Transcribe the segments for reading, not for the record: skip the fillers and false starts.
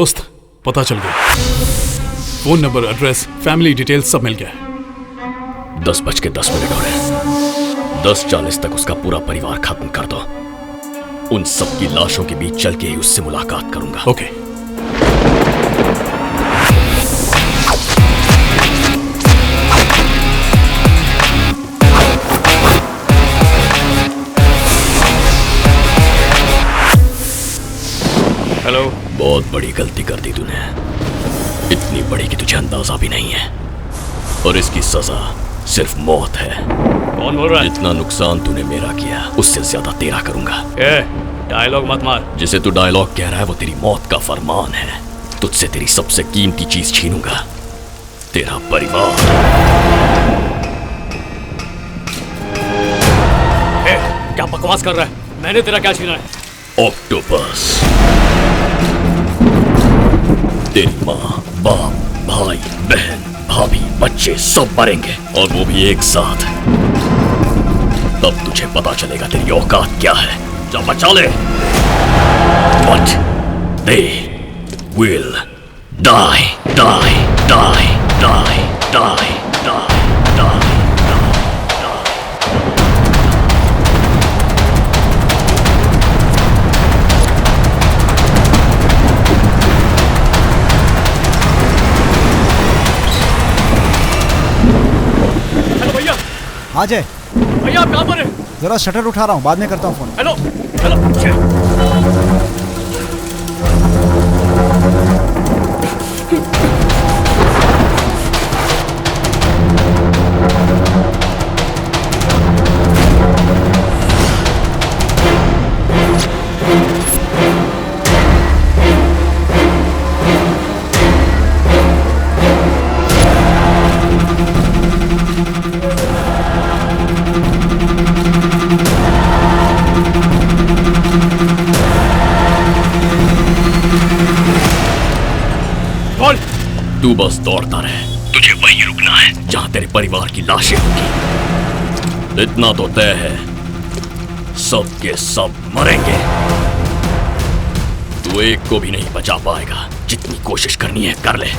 दोस्त, पता चल गया। Phone number, address, family details सब मिल गया। 10:10 हो रहे हैं। 10:40 तक उसका पूरा परिवार खत्म कर दो। उन सबकी लाशों के बीच चल के ही उससे मुलाकात करूंगा। ओके। हेलो। बहुत बड़ी गलती कर दी तूने, इतनी बड़ी कि तुझे अंदाजा भी नहीं है, और इसकी सजा सिर्फ मौत है। कौन बोल रहा है? जितना नुकसान तूने मेरा किया उससे ज्यादा तेरा करूंगा। डायलॉग मत मार। जिसे तू डायलॉग कह रहा है वो तेरी मौत का फरमान है। तुझसे तेरी सबसे कीमती चीज छीनूंगा, तेरा परिवार। क्या बकवास कर रहा है? मैंने तेरा क्या छीना है? ऑक्टोपस, तेरी माँ, बाप, भाई, बहन, भाभी, बच्चे सब मरेंगे, और वो भी एक साथ। तब तुझे पता चलेगा तेरी औकात क्या है। जा बचा ले। But they will die, die, die, die, die, die, die. आ जाए भैया, आप कहाँ पर हैं? जरा शटर उठा रहा हूँ, बाद में करता हूँ फोन। Hello hello. तू बस दौड़ता रहे, तुझे वहीं रुकना है जहां तेरे परिवार की लाशें होंगी। इतना तो तय है, सब के सब मरेंगे। तू एक को भी नहीं बचा पाएगा। जितनी कोशिश करनी है कर ले।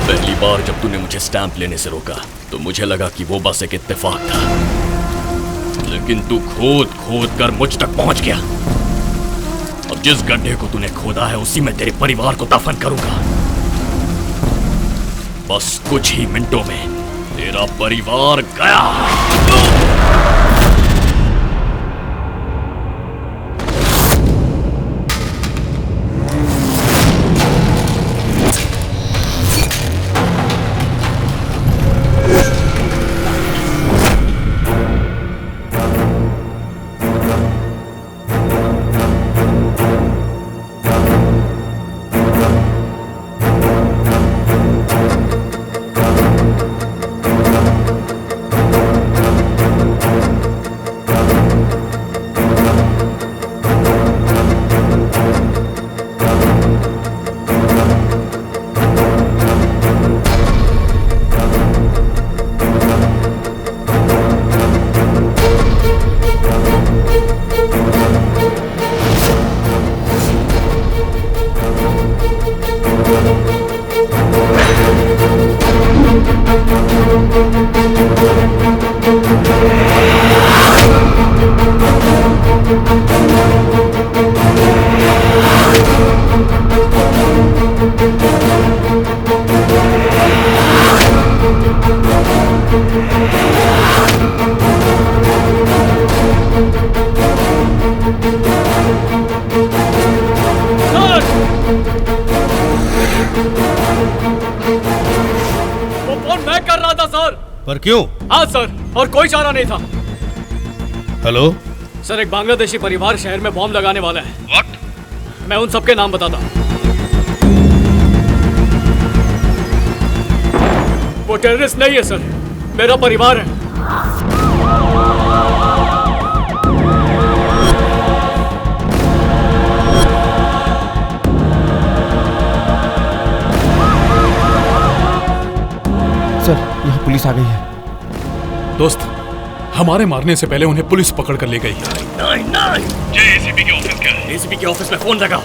पहली बार जब तूने मुझे स्टैंप लेने से रोका तो मुझे लगा कि वो बस एक इत्तेफाक था, लेकिन तू खोद खोद कर मुझ तक पहुंच गया। अब जिस गड्ढे को तूने खोदा है उसी में तेरे परिवार को दफन करूंगा। बस कुछ ही मिनटों में तेरा परिवार गया। पर क्यों? हाँ सर, और कोई चारा नहीं था। हेलो सर, एक बांग्लादेशी परिवार शहर में बॉम्ब लगाने वाला है। व्हाट? मैं उन सबके नाम बताता हूँ। वो टेररिस्ट नहीं है सर, मेरा परिवार है। यहाँ पुलिस आ गई है। दोस्त, हमारे मारने से पहले उन्हें पुलिस पकड़ कर ले गई है। नहीं नहीं, ये एसीपी के ऑफिस क्या है? एसीपी के ऑफिस में फोन लगा।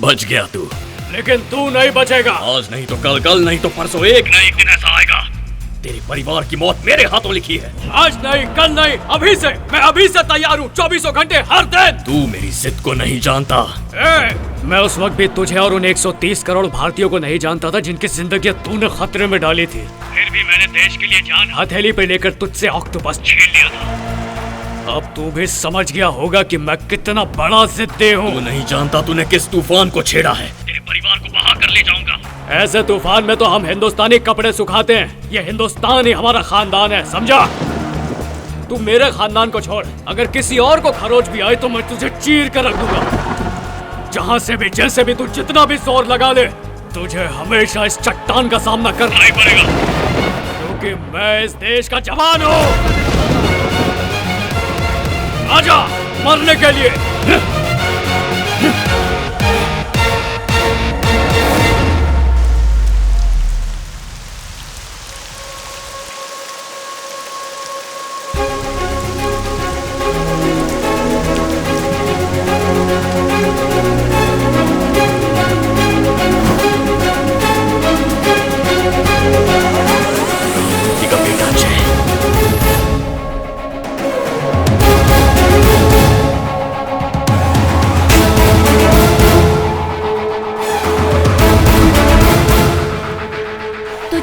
बच गया तू, लेकिन तू नहीं बचेगा। आज नहीं तो कल, कल नहीं तो परसों, एक ना एक दिन ऐसा आएगा। तेरे परिवार की मौत मेरे हाथों लिखी है। आज नहीं, कल नहीं, अभी से। मैं अभी से तैयार हूँ, 24 घंटे हर दिन। तू मेरी जिद को नहीं जानता। मैं उस वक्त भी तुझे और उन 130 करोड़ भारतीयों को नहीं जानता था जिनकी जिंदगी तूने खतरे में डाली थी। फिर भी मैंने देश के लिए जान हथेली पे लेकर तुझसे ऑक्टोपस छीन लिया था। अब तू भी समझ गया होगा कि मैं कितना बड़ा जिद्दी हूँ। तू नहीं जानता तूने किस तूफान को छेड़ा है। तेरे परिवार को बहा कर ले जाऊंगा। ऐसे तूफान में तो हम हिंदुस्तानी कपड़े सुखाते हैं। ये हिंदुस्तान ही हमारा खानदान है, समझा? तू मेरे खानदान को छोड़, अगर किसी और को खरोच भी आए तो मैं तुझे चीर कर रख दूंगा। जहाँ से भी, जैसे भी, तू जितना भी जोर लगा ले, तुझे हमेशा इस चट्टान का सामना करना ही पड़ेगा, क्योंकि मैं इस देश का जवान हूँ। आजा मरने के लिए।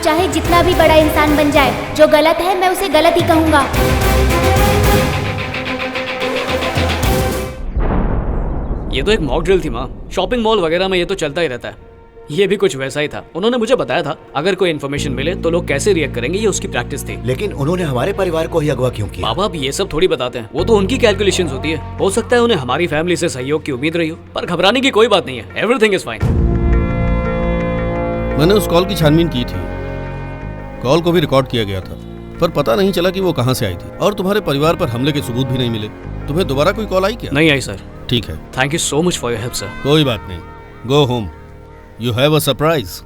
चाहे जितना भी बड़ा इंसान बन जाए, जो गलत है मैं उसे गलत ही कहूंगा। ये तो एक मॉक ड्रिल थी माँ। शॉपिंग मॉल वगैरह में ये तो चलता ही रहता है। ये भी कुछ वैसा ही था। उन्होंने मुझे बताया था अगर कोई इन्फॉर्मेशन मिले तो लोग कैसे रिएक्ट करेंगे, ये उसकी प्रैक्टिस थी। लेकिन उन्होंने हमारे परिवार को ही अगवा क्यों किया? बाबा अब ये सब थोड़ी बताते हैं, वो तो उनकी कैलकुलेशंस होती है। हो सकता है उन्हें हमारी फैमिली से सहयोग की उम्मीद रही हो, पर घबराने की कोई बात नहीं है। Everything is fine. मैंने उस कॉल की छानबीन की थी। कॉल को भी रिकॉर्ड किया गया था, पर पता नहीं चला कि वो कहां से आई थी, और तुम्हारे परिवार पर हमले के सबूत भी नहीं मिले। तुम्हें दोबारा कोई कॉल आई क्या? नहीं आई सर। ठीक है, thank you so much for your help sir. कोई बात नहीं, go home, you have a surprise.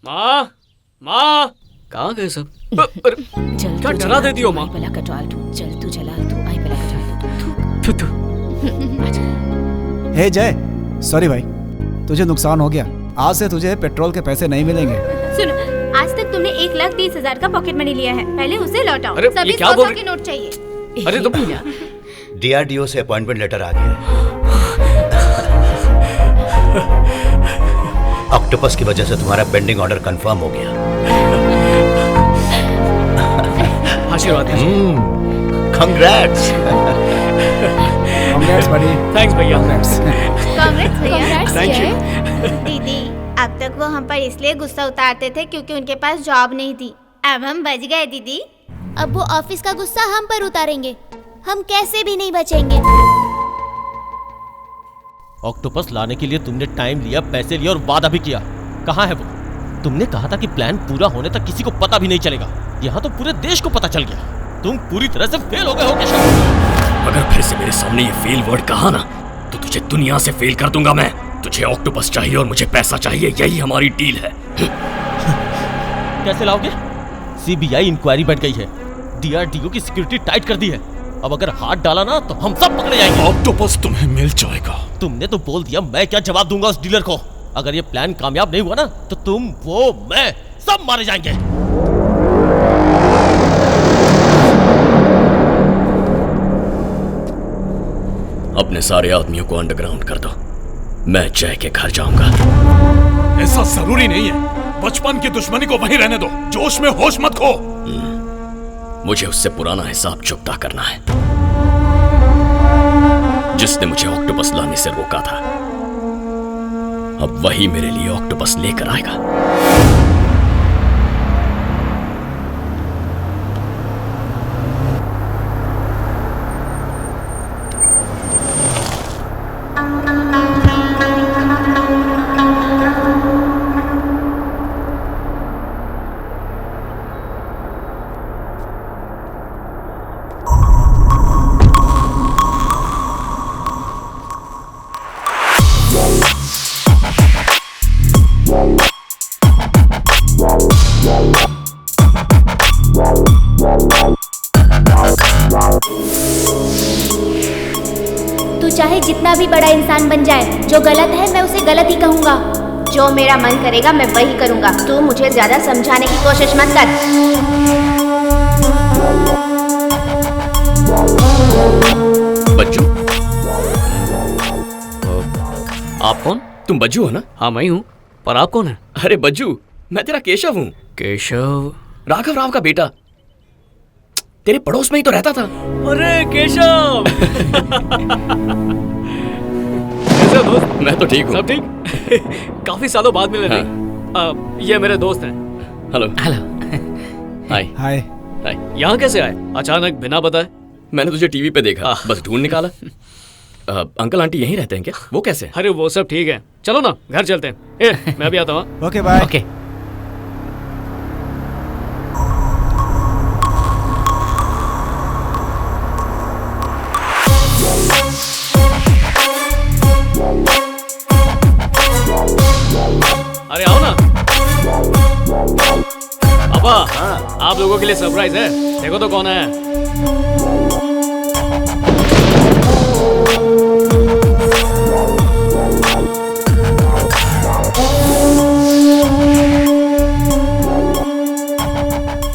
माँ, माँ, कहाँ गए सब? क्या डरा देती हो माँ? चल तू चला तू आई पला थू, थू। हे जय, सॉरी भाई, तुझे नुकसान हो गया। आज से तुझे पेट्रोल के पैसे नहीं मिलेंगे। सुनो, आज तक तुमने 1,30,000 का पॉकेट मनी लिया है, पहले उसे लौटाओ। अरे, सभी ये क्या बोल 100 के नोट चाहिए। अरे तुम डीआरडीओ से अपॉइंटमेंट लेटर आ गया। ऑक्टोपस की वजह से तुम्हारा पेंडिंग ऑर्डर कंफर्म हो गया। आशीर्वाद दीजिए। कांग्रेट्स। Congrats buddy। थैंक्स भैया। कांग्रेस भैया। Thank you. दीदी, अब तक वो हम पर इसलिए गुस्सा उतारते थे क्योंकि उनके पास जॉब नहीं थी। अब हम बच गए दीदी। अब वो ऑफिस का गुस्सा हम पर उतारेंगे, हम कैसे भी नहीं बचेंगे। ऑक्टोपस लाने के लिए तुमने टाइम लिया, पैसे लिए और वादा भी किया। कहाँ है वो? तुमने कहा था कि प्लान पूरा होने तक किसी को पता भी नहीं चलेगा। यहाँ तो पूरे देश को पता चल गया। तुम पूरी तरह से फेल हो गए हो केशव। अगर फिर से मेरे सामने ये फेल वर्ड कहा ना, तो तुझे दुनिया से फेल कर दूंगा मैं। तुझे ऑक्टोपस चाहिए और मुझे पैसा चाहिए, यही हमारी डील है। कैसे लाओगे? सीबीआई इंक्वायरी बैठ गई है, डीआरडीओ की सिक्योरिटी टाइट कर दी है। अब अगर हाथ डाला ना तो हम सब पकड़े जाएंगे। ऑक्टोपस तुम्हें मिल जाएगा। तुमने तो बोल दिया, मैं क्या जवाब दूंगा उस डीलर को? अगर ये प्लान कामयाब नहीं हुआ ना तो तुम, वो, मैं सब मारे जाएंगे। अपने सारे आदमियों को अंडरग्राउंड कर दो। मैं जय के घर जाऊंगा। ऐसा जरूरी नहीं है। बचपन की दुश्मनी को वहीं रहने दो, जोश में होश मत खो। मुझे उससे पुराना हिसाब चुकता करना है, जिसने मुझे ऑक्टोपस लाने से रोका था। अब वही मेरे लिए ऑक्टोपस लेकर आएगा। दूसरा भी बड़ा इंसान बन जाए। जो गलत है मैं उसे गलत ही कहूँगा। जो मेरा मन करेगा मैं वही करूँगा। तू मुझे ज्यादा समझाने की कोशिश मत कर। बज्जू, आप कौन? तुम बज्जू हो ना? हाँ मैं हूँ, पर आप कौन है? अरे बज्जू, मैं तेरा केशव हूँ। केशव? राघव राव का बेटा, तेरे पड़ोस में ही तो रहता था। अरे केशव! कैसे दोस्त? मैं तो ठीक हूँ। सब ठीक? काफी सालों बाद मिले नहीं। ये मेरे दोस्त हैं। हेलो। हाय। हाय। हाय। यहाँ कैसे आए अचानक बिना बताए? मैंने तुझे टीवी पे देखा, बस ढूंढ निकाला। अंकल आंटी यहीं रहते हैं क्या? वो कैसे? अरे वो सब ठीक है, चलो ना घर चलते हैं। मैं भी आता हूँ। Okay bye. ओके। अरे आओ ना। पापा, आप लोगों के लिए सरप्राइज है, देखो तो कौन है।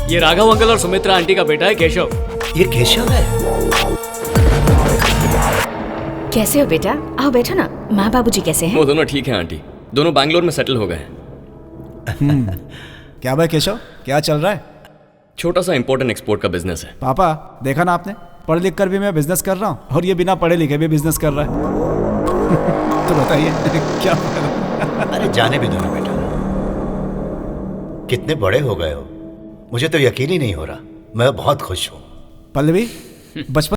ये राघव अंकल और सुमित्रा आंटी का बेटा है केशव। ये केशव है? कैसे हो बेटा? आओ बैठो ना। माँ बाबूजी कैसे हैं? वो दोनों ठीक हैं आंटी, दोनों बैंगलोर में सेटल हो गए हैं। क्या भाई केशव, क्या चल रहा है? छोटा सा इंपोर्ट एंड एक्सपोर्ट का बिजनेस है। पापा देखा ना आपने, पढ़ लिख कर भी मैं बिजनेस कर रहा हूँ और ये बिना पढ़े लिखे भी बिजनेस कर रहा है। तो बताइए क्या? अरे जाने भी दो ना बेटा, कितने बड़े हो गए हो, मुझे तो यकीन ही नहीं हो रहा। मैं बहुत खुश हूँ। पल्लवी, बचपन